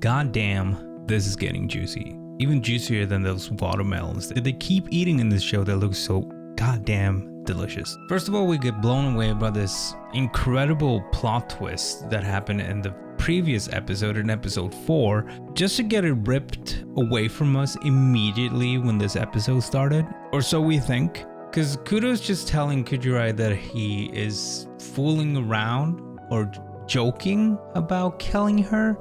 goddamn, this is getting juicy. Even juicier than those watermelons that they keep eating in this show that look so goddamn delicious. First of all, we get blown away by this incredible plot twist that happened in the previous episode, in episode 4, just to get it ripped away from us immediately when this episode started, or so we think. Because Kudo's just telling Kujirai that he is fooling around or joking about killing her,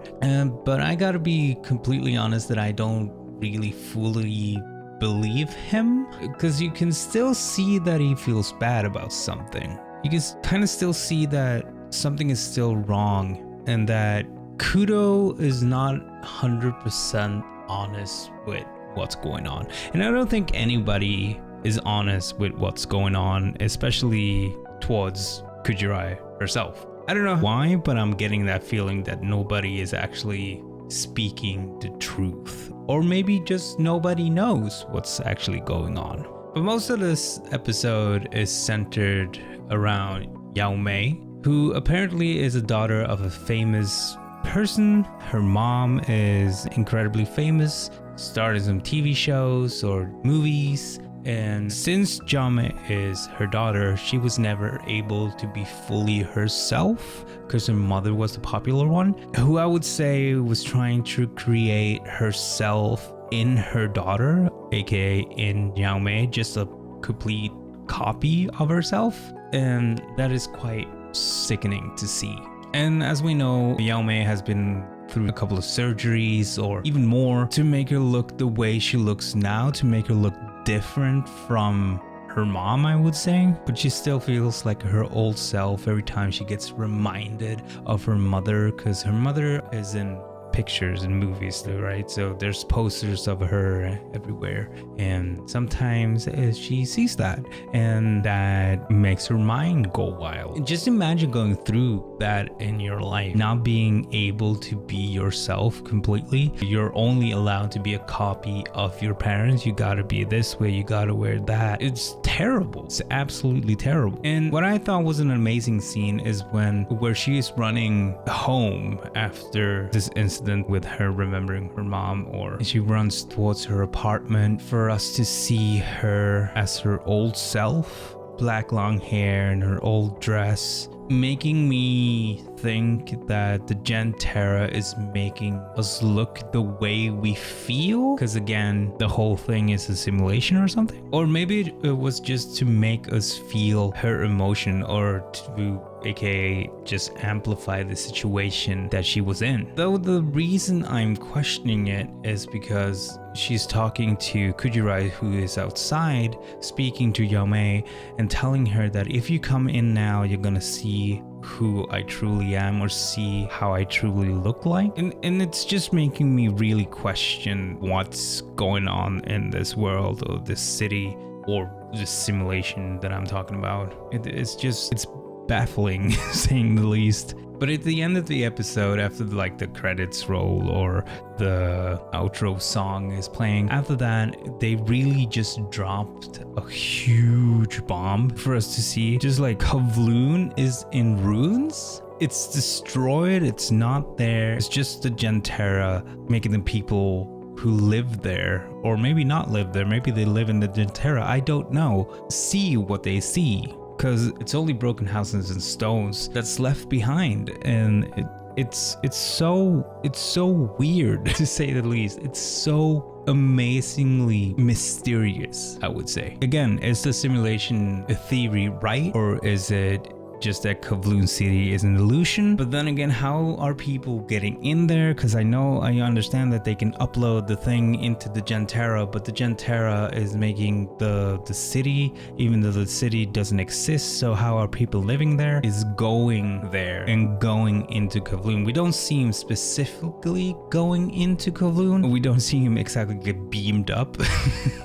but I gotta be completely honest that I don't really fully believe him, because you can still see that he feels bad about something. You can kind of still see that something is still wrong, and that Kudo is not 100% honest with what's going on. And I don't think anybody is honest with what's going on, especially towards Kujirai herself. I don't know why, but I'm getting that feeling that nobody is actually speaking the truth. Or maybe just nobody knows what's actually going on. But most of this episode is centered around Yao Mei, who apparently is a daughter of a famous person. Her mom is incredibly famous, starred in some TV shows or movies. And since Jame is her daughter, she was never able to be fully herself because her mother was the popular one, who I would say was trying to create herself in her daughter, aka in Yao Mei, just a complete copy of herself. And that is quite sickening to see. And as we know, Yao Mei has been through a couple of surgeries or even more to make her look the way she looks now, to make her look different from her mom, I would say. But she still feels like her old self every time she gets reminded of her mother, because her mother is in pictures and movies too, right? So there's posters of her everywhere, and sometimes she sees that, and that makes her mind go wild. Just imagine going through that in your life, not being able to be yourself completely. You're only allowed to be a copy of your parents. You gotta be this way, you gotta wear that. It's terrible. It's absolutely terrible. And what I thought was an amazing scene is where she is running home after this incident with her remembering her mom, or she runs towards her apartment for us to see her as her old self, black long hair and her old dress, making me think that the Gentera is making us look the way we feel, because again, the whole thing is a simulation or something. Or maybe it was just to make us feel her emotion, or to aka just amplify the situation that she was in. Though the reason I'm questioning it is because she's talking to Kujirai, who is outside, speaking to Yao Mei and telling her that if you come in now, you're gonna see who I truly am, or see how I truly look like. And it's just making me really question what's going on in this world, or this city, or this simulation that I'm talking about. It's baffling, saying the least. But at the end of the episode, after the credits roll or the outro song is playing, after that, they really just dropped a huge bomb for us to see. Just like Kowloon is in ruins. It's destroyed. It's not there. It's just the Gentera making the people who live there, or maybe not live there, maybe they live in the Gentera, I don't know, see what they see. Because it's only broken houses and stones that's left behind, and it's so weird to say the least. It's so amazingly mysterious, I would say. Again, is the simulation a theory right, or is it just that Kowloon City is an illusion? But then again, how are people getting in there? Because I understand that they can upload the thing into the Gentera, but the Gentera is making the city, even though the city doesn't exist. So how are people living there? Is going there and going into Kowloon. We don't see him specifically going into Kowloon. We don't see him exactly get beamed up,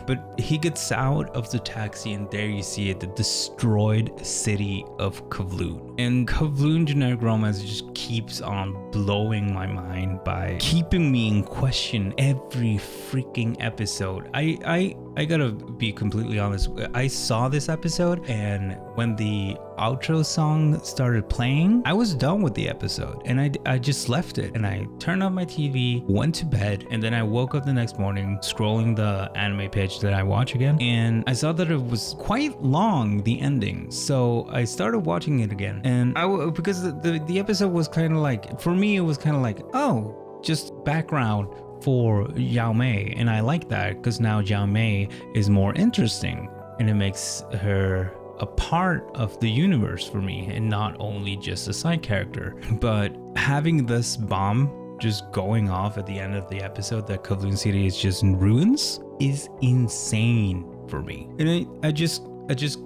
but he gets out of the taxi, and there you see it, the destroyed city of Kowloon. And Kowloon Generic Romance just keeps on blowing my mind by keeping me in question every freaking episode. I I gotta be completely honest. I saw this episode, and when the outro song started playing, I was done with the episode, and I just left it, and I turned off my TV, went to bed, and then I woke up the next morning scrolling the anime page that I watch again, and I saw that it was quite long, the ending. So I started watching it again, and because the episode was kind of like, for me, it was kind of like, oh, just background for Yao Mei, and I like that because now Yao Mei is more interesting, and it makes her a part of the universe for me and not only just a side character. But having this bomb just going off at the end of the episode that Kowloon City is just in ruins is insane for me, and I just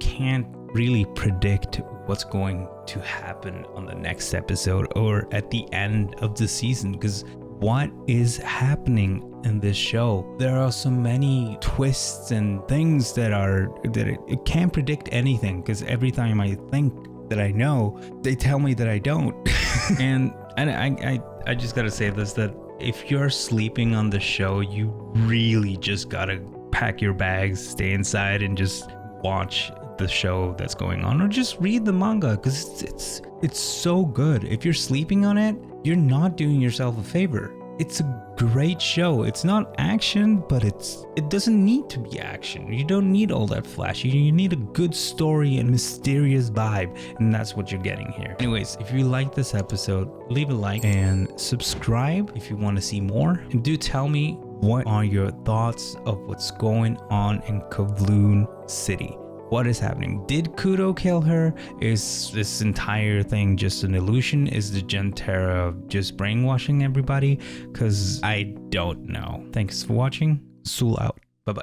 can't really predict what's going to happen on the next episode or at the end of the season, because what is happening in this show? There are so many twists and things that it can't predict anything, because every time I think that I know, they tell me that I don't. and I just gotta say this, that if you're sleeping on the show, you really just gotta pack your bags, stay inside, and just watch the show that's going on, or just read the manga, because it's so good. If you're sleeping on it, you're not doing yourself a favor. It's a great show. It's not action, but it doesn't need to be action. You don't need all that flashy. You need a good story and mysterious vibe, and that's what you're getting here. Anyways, if you like this episode, leave a like and subscribe if you want to see more. And do tell me, what are your thoughts of what's going on in Kowloon City? What is happening? Did Kudo kill her? Is this entire thing just an illusion? Is the Gentera just brainwashing everybody? Because I don't know. Thanks for watching. Sul out. Bye-bye.